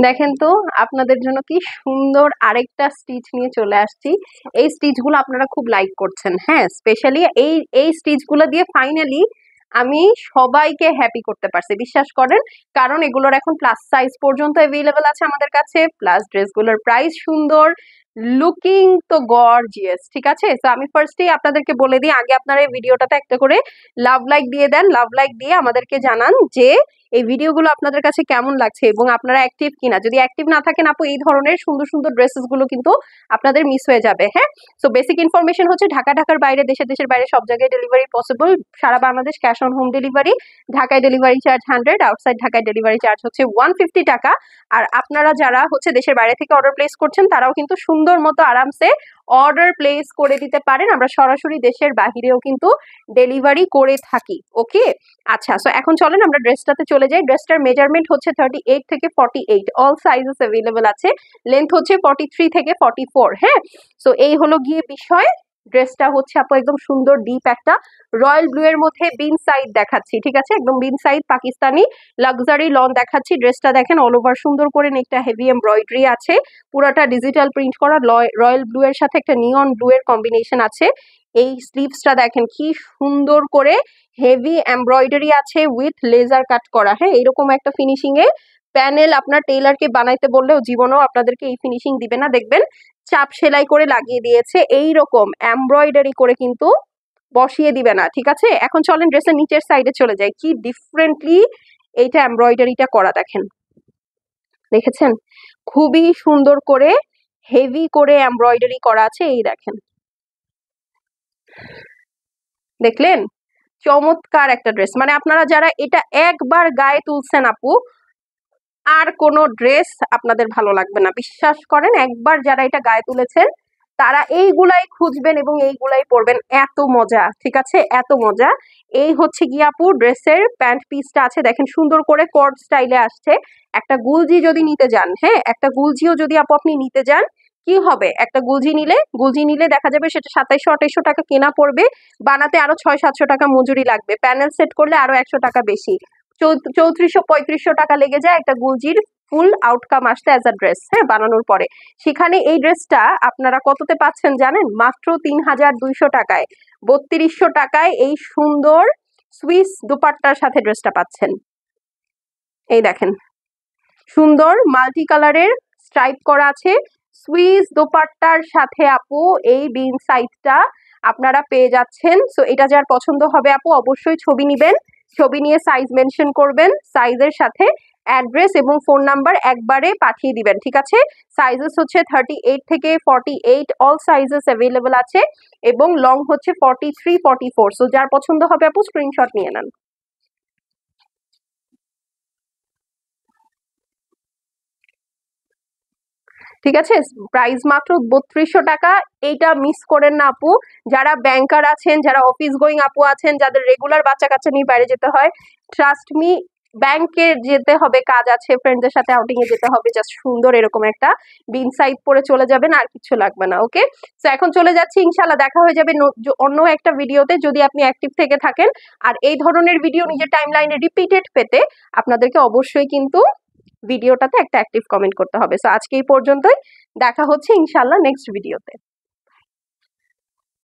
দেখেন তো আপনাদের জন্য কি সুন্দর আরেকটা স্টিচ নিয়ে চলে আসছি। এই স্টিচগুলো আপনারা খুব লাইক করছেন, হ্যাঁ, স্পেশালি এই স্টিচগুলো দিয়ে ফাইনালি আমি সবাইকে হ্যাপি করতে পারছি, বিশ্বাস করেন। কারণ এগুলোর এখন প্লাস সাইজ পর্যন্ত অ্যাভেলেবেল আছে আমাদের কাছে, প্লাস ড্রেসগুলোর প্রাইস সুন্দর, লুকিং তো গর্জিয়াস। ঠিক আছে, তো আমি ফার্স্টেই আপনাদেরকে বলে দিই, আগে আপনারা এই ভিডিওটাতে একটা করে লাভ লাইক দিয়ে দেন। লাভ লাইক দিয়ে আমাদেরকে জানান যে এই ভিডিওগুলো আপনাদের কাছে কেমন লাগছে এবং আপনারা অ্যাক্টিভ কিনা। যদি অ্যাক্টিভ না থাকেন আপু, এই ধরনের সুন্দর সুন্দর ড্রেসেস গুলো কিন্তু আপনাদের মিস হয়ে যাবে। হ্যাঁ, সো বেসিক ইনফরমেশন হচ্ছে ঢাকার বাইরে, দেশের বাইরে সব জায়গায় ডেলিভারি পসিবল, সারা Bangladesh cash on home delivery. ঢাকায় ডেলিভারি চার্জ 100, আউটসাইড ঢাকায় ডেলিভারি চার্জ হচ্ছে 150 টাকা। আর আপনারা যারা হচ্ছে দেশের বাইরে থেকে অর্ডার প্লেস করছেন তারাও কিন্তু সুন্দর মতো আরামসে অর্ডার প্লেস করে দিতে পারেন। আমরা সরাসরি দেশের বাহিরেও কিন্তু ডেলিভারি করে থাকি। ওকে, আচ্ছা, সো এখন চলেন আমরা ড্রেসটাতে চলে যাই। ড্রেসটার মেজারমেন্ট হচ্ছে 38 থেকে 48, অল সাইজেস অ্যাভেলেবল আছে। লেন্থ হচ্ছে 43 থেকে 44। হ্যাঁ, সো এই হলো গিয়ে বিষয়। ড্রেসটা হচ্ছে আপু একদম সুন্দর ডিপ একটা রয়্যাল ব্লু এর মধ্যে বিন সাইড দেখাচ্ছি। ঠিক আছে, একদম বিন সাইড পাকিস্তানি লাক্সারি লন দেখাচ্ছি। ড্রেসটা দেখেন অল ওভার সুন্দর করে একটা হেভি এমব্রয়ডারি আছে, পুরাটা ডিজিটাল প্রিন্ট করা, রয়্যাল ব্লু এর সাথে একটা নিয়ন ব্লু এর কম্বিনেশন আছে। এই স্লিভসটা দেখেন কি সুন্দর করে হেভি এমব্রয়ডারি আছে উইথ লেজার কাট করা। হ্যাঁ, এরকম একটা ফিনিশিং এ প্যানেল আপনার টেইলারকে বানাইতে বললেও জীবনেও আপনাদেরকে এই ফিনিশিং দিবে না। দেখবেন চাপ সেলাই করে লাগিয়ে দিয়েছে, এইরকম এমব্রয়ডারি করে কিন্তু বসিয়ে দিবে না। ঠিক আছে, এখন চলেন ড্রেসের নিচের সাইডে চলে যাই। কি ডিফারেন্টলি এইটা এমব্রয়ডারিটা করা দেখেন, দেখেছেন? খুবই সুন্দর করে হেভি করে এমব্রয়ডারি করা আছে। এই দেখেন, দেখলেন? চমৎকার একটা ড্রেস। মানে আপনারা যারা এটা একবার গায়ে তুলছেন আপু, আর কোনো ড্রেস আপনাদের ভালো লাগবে না, বিশ্বাস করেন। একবার যারা এটা গায়ে তুলেছেন তারা এইগুলাই খুঁজবেন এবং এইগুলাই পরবেন, এত মজা। ঠিক আছে, এত মজা। এই হচ্ছে গিয়ে আপু ড্রেসের প্যান্ট পিসটা আছে, দেখেন সুন্দর করে কর্ড স্টাইলে আসছে। একটা গুলজি যদি নিতে যান, হ্যাঁ, একটা গুলজিও যদি আপু আপনি নিতে যান, কি হবে, একটা গুলজি নিলে দেখা যাবে সেটা 2700-2800 টাকা কেনা পড়বে, বানাতে আরো 600-700 টাকা মজুরি লাগবে, প্যানেল সেট করলে আরো 100 টাকা বেশি, 3400-3500 টাকা লেগে যায় একটা গুলজির ফুল আউটকাম আসতে অ্যাজ আ ড্রেস, হ্যাঁ, বানানোর পরে। সেখানে এই ড্রেসটা আপনারা কততে পাচ্ছেন জানেন? মাত্র 3200 টাকায়, 3200 টাকায় এই সুন্দর সুইস দুপাট্টার সাথে ড্রেসটা পাচ্ছেন। এই দেখেন, সুন্দর মাল্টি কালারের স্ট্রাইপ করা আছে সুইস দোপাট্টার সাথে আপু এই বিন সাইজটা আপনারা পেয়ে যাচ্ছেন। সো এটা যার পছন্দ হবে আপু অবশ্যই ছবি নিবেন, ছবি নিয়ে সাইজ মেনশন করবেন, সাইজের সাথে অ্যাড্রেস এবং ফোন নাম্বার একবারে পাঠিয়ে দিবেন। ঠিক আছে, সাইজেস হচ্ছে 38 থেকে 48, অল সাইজেস অ্যাভেলেবল আছে এবং লং হচ্ছে 43-44। সো যার পছন্দ হবে আপু স্ক্রিনশট নিয়ে নেন। ঠিক আছে, প্রাইস মাত্র 3200 টাকা। এইটা মিস করেন না আপু। যারা ব্যাংকার আছেন, যারা অফিস গোয়িং আপু আছেন, যাদের রেগুলার বাচ্চা কাচ্চা নিয়ে বাইরে যেতে হয়, ট্রাস্ট মি, ব্যাংকে যেতে হবে, কাজ আছে, ফ্রেন্ডদের সাথে আউটিং এ যেতে হবে, জাস্ট সুন্দর এরকম একটা বিন সাইড পরে চলে যাবেন, আর কিছু লাগবে না। ওকে, তো এখন চলে যাচ্ছি, ইনশাল্লাহ দেখা হয়ে যাবে অন্য একটা ভিডিওতে, যদি আপনি অ্যাক্টিভ থেকে থাকেন। আর এই ধরনের ভিডিও নিজের টাইমলাইনে রিপিটেড পেতে আপনাদেরকে অবশ্যই কিন্তু ভিডিওটাতে একটা অ্যাক্টিভ কমেন্ট করতে হবে। সো আজকে এই পর্যন্তই, দেখা হচ্ছে ইনশাল্লাহ নেক্সট ভিডিওতে।